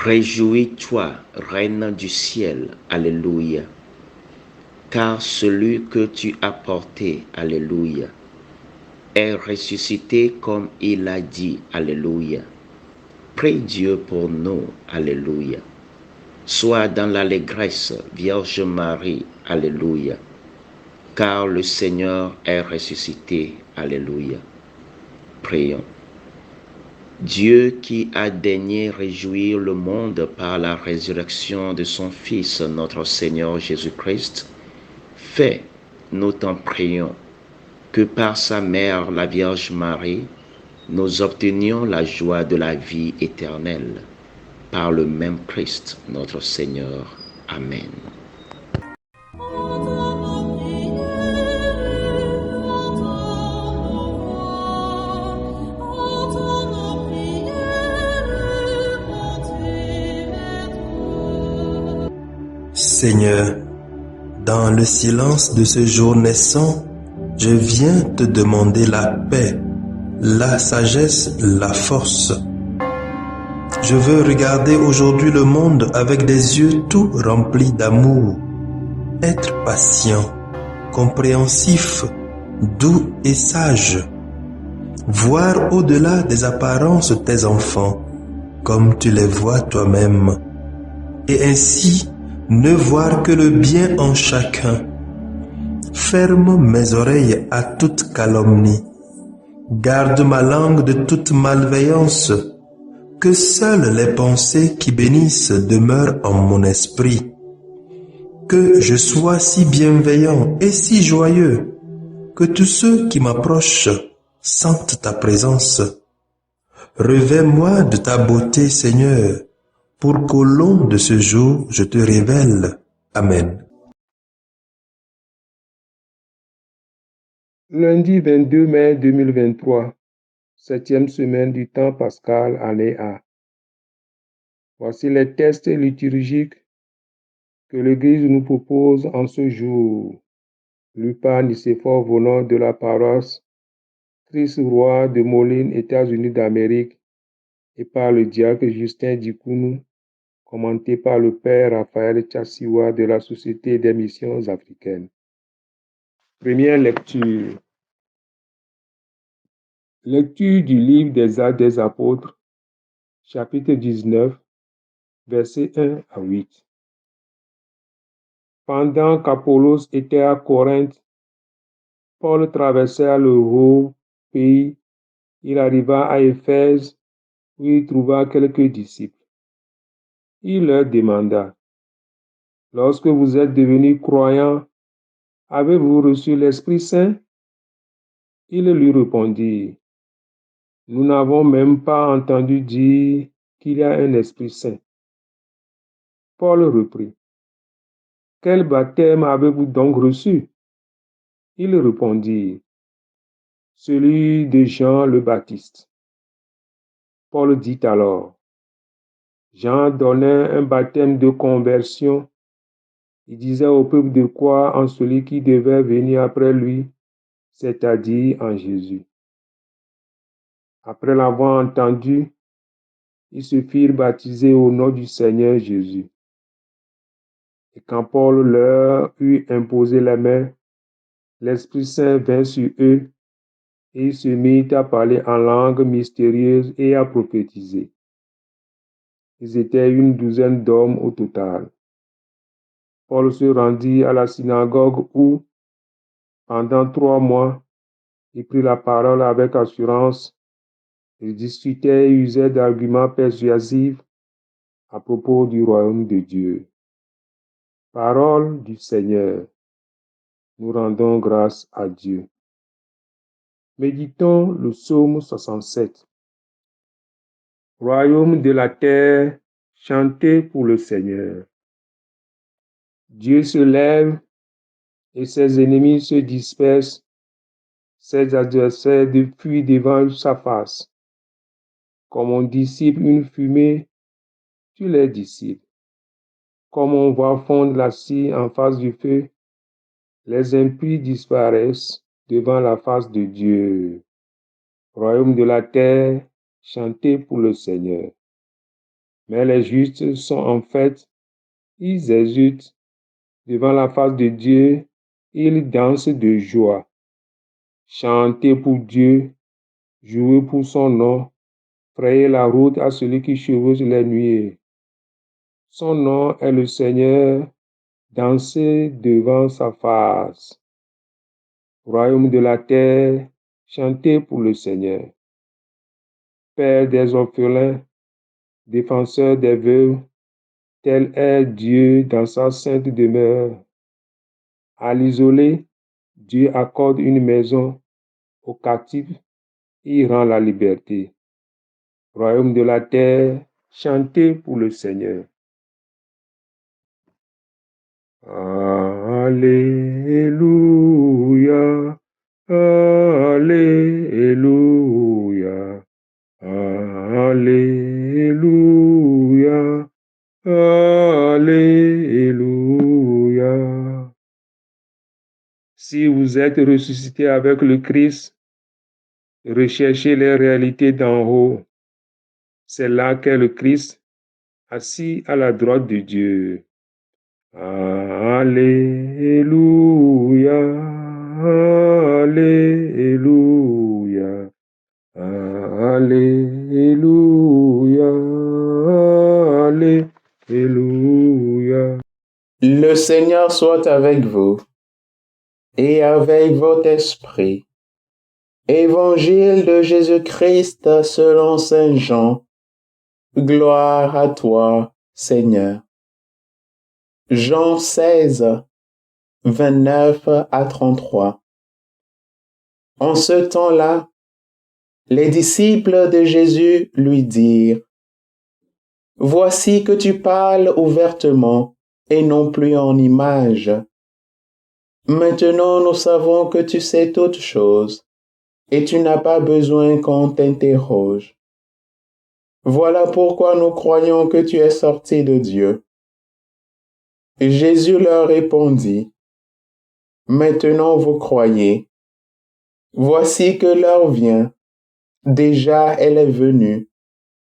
Réjouis-toi, Reine du ciel, Alléluia, car celui que tu as porté, Alléluia, est ressuscité comme il a dit, Alléluia. Prie Dieu pour nous, Alléluia. Sois dans l'allégresse, Vierge Marie, Alléluia, car le Seigneur est ressuscité, Alléluia. Prions. Dieu qui a daigné réjouir le monde par la résurrection de son Fils, notre Seigneur Jésus-Christ, fais, nous t'en prions, que par sa mère, la Vierge Marie, nous obtenions la joie de la vie éternelle. Par le même Christ, notre Seigneur. Amen. Seigneur, dans le silence de ce jour naissant, je viens te demander la paix, la sagesse, la force. Je veux regarder aujourd'hui le monde avec des yeux tout remplis d'amour, être patient, compréhensif, doux et sage, voir au-delà des apparences tes enfants, comme tu les vois toi-même, et ainsi ne voir que le bien en chacun. Ferme mes oreilles à toute calomnie. Garde ma langue de toute malveillance. Que seules les pensées qui bénissent demeurent en mon esprit. Que je sois si bienveillant et si joyeux que tous ceux qui m'approchent sentent ta présence. Revêts-moi de ta beauté, Seigneur, pour qu'au long de ce jour, je te révèle. Amen. Lundi 22 mai 2023, 7e semaine du temps pascal, année A. Voici les textes liturgiques que l'Église nous propose en ce jour. Lu par Nicéphore Volant de la paroisse Christ Roi de Moline, États-Unis d'Amérique, et par le diacre Justin Dikounou, commenté par le Père Raphaël Tchassiwa de la Société des missions africaines. Première lecture. Lecture du livre des Actes des Apôtres, chapitre 19, versets 1 à 8. Pendant qu'Apollos était à Corinthe, Paul traversa le haut pays. Il arriva à Éphèse, où il trouva quelques disciples. Il leur demanda: lorsque vous êtes devenus croyants, avez-vous reçu l'Esprit Saint? Ils lui répondirent: nous n'avons même pas entendu dire qu'il y a un Esprit Saint. Paul reprit: quel baptême avez-vous donc reçu? Ils répondirent: celui de Jean le Baptiste. Paul dit alors: Jean donnait un baptême de conversion. Il disait au peuple de croire en celui qui devait venir après lui, c'est-à-dire en Jésus. Après l'avoir entendu, ils se firent baptiser au nom du Seigneur Jésus. Et quand Paul leur eut imposé les mains, l'Esprit Saint vint sur eux, et ils se mirent à parler en langue mystérieuse et à prophétiser. Ils étaient une douzaine d'hommes au total. Paul se rendit à la synagogue où, pendant 3 mois, il prit la parole avec assurance. Il discutait et usait d'arguments persuasifs à propos du royaume de Dieu. Parole du Seigneur. Nous rendons grâce à Dieu. Méditons le psaume 67. Royaume de la terre, chantez pour le Seigneur. Dieu se lève et ses ennemis se dispersent, ses adversaires fuient devant sa face. Comme on dissipe une fumée, tu les dissipes. Comme on voit fondre la cire en face du feu, les impies disparaissent devant la face de Dieu. Royaume de la terre, chantez pour le Seigneur. Mais les justes sont en fête, ils exultent devant la face de Dieu, ils dansent de joie. Chantez pour Dieu, jouez pour son nom, frayez la route à celui qui chevauche les nuées. Son nom est le Seigneur, dansez devant sa face. Royaume de la terre, chantez pour le Seigneur. Père des orphelins, défenseur des veuves, tel est Dieu dans sa sainte demeure. À l'isolé, Dieu accorde une maison, aux captifs, il rend la liberté. Royaume de la terre, chantez pour le Seigneur. Alléluia, Alléluia, Alléluia, Alléluia. Si vous êtes ressuscité avec le Christ, recherchez les réalités d'en haut. C'est là qu'est le Christ, assis à la droite de Dieu. Alléluia, Alléluia, Alléluia, Alléluia. Le Seigneur soit avec vous et avec votre esprit. Évangile de Jésus-Christ selon Saint Jean. Gloire à toi, Seigneur. Jean 16, 29 à 33. En ce temps-là, les disciples de Jésus lui dirent: Voici que tu parles ouvertement et non plus en images. Maintenant nous savons que tu sais toutes choses et tu n'as pas besoin qu'on t'interroge. Voilà pourquoi nous croyons que tu es sorti de Dieu. Et Jésus leur répondit: Maintenant vous croyez. Voici que l'heure vient, déjà elle est venue,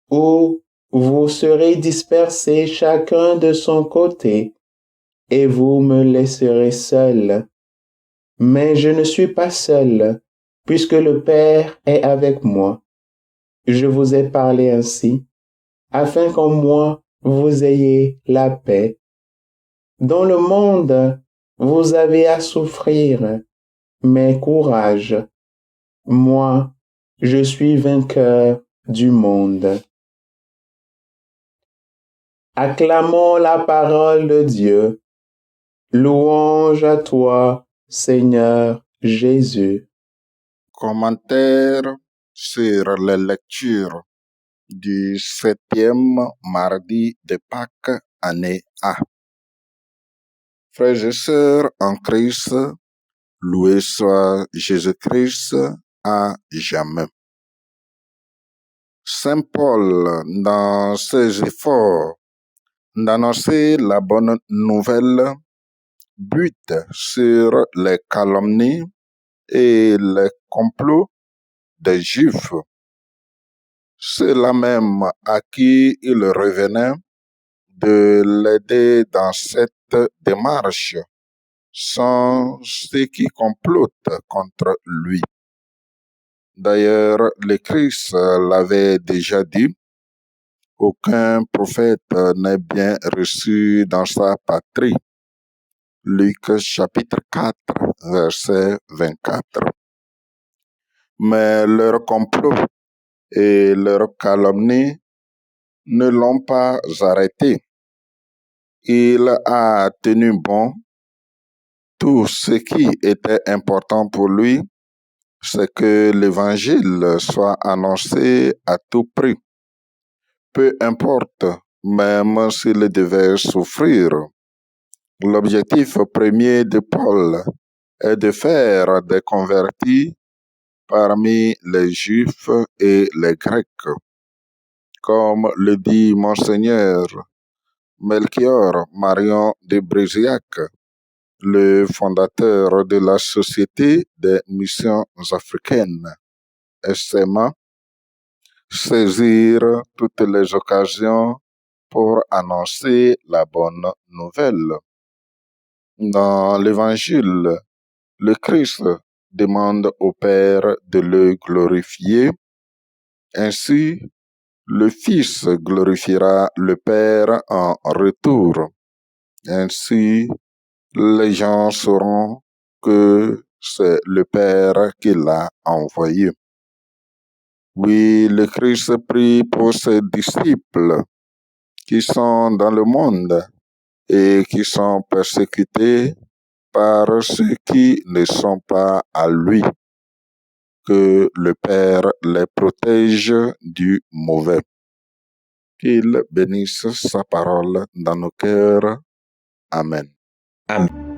où vous serez dispersés chacun de son côté, et vous me laisserez seul. Mais je ne suis pas seul, puisque le Père est avec moi. Je vous ai parlé ainsi, afin qu'en moi vous ayez la paix. Dans le monde, vous avez à souffrir, mais courage. Moi, je suis vainqueur du monde. Acclamons la parole de Dieu. Louange à toi, Seigneur Jésus. Commentaire sur les lectures du 7e mardi de Pâques, année A. Frères et sœurs en Christ, loué soit Jésus-Christ à jamais. Saint Paul, dans ses efforts d'annoncer la bonne nouvelle, bute sur les calomnies et les complots des Juifs. Ceux-là même à qui il revenait de l'aider dans cette démarche sont ceux qui complotent contre lui. D'ailleurs, le Christ l'avait déjà dit, aucun prophète n'est bien reçu dans sa patrie. Luc chapitre 4, verset 24. Mais leur complot et leur calomnie ne l'ont pas arrêté. Il a tenu bon. Tout ce qui était important pour lui, c'est que l'évangile soit annoncé à tout prix. Peu importe, même s'il devait souffrir, L'objectif premier de Paul est de faire des convertis parmi les Juifs et les Grecs, comme le dit Monseigneur Melchior Marion de Bréziac, le fondateur de la Société des missions africaines, SMA, saisir toutes les occasions pour annoncer la bonne nouvelle. Dans l'Évangile, le Christ demande au Père de le glorifier. Ainsi, le Fils glorifiera le Père en retour. Ainsi, les gens sauront que c'est le Père qui l'a envoyé. Oui, le Christ prie pour ses disciples qui sont dans le monde et qui sont persécutés par ceux qui ne sont pas à lui. Que le Père les protège du mauvais. Qu'il bénisse sa parole dans nos cœurs. Amen. Amen.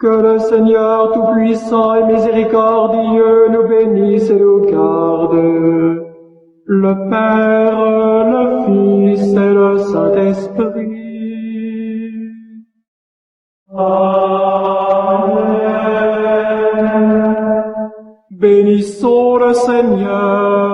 Que le Seigneur Tout-Puissant et Miséricordieux nous bénisse et nous garde, le Père, le Fils et le Saint-Esprit. Amen. Bénissons le Seigneur.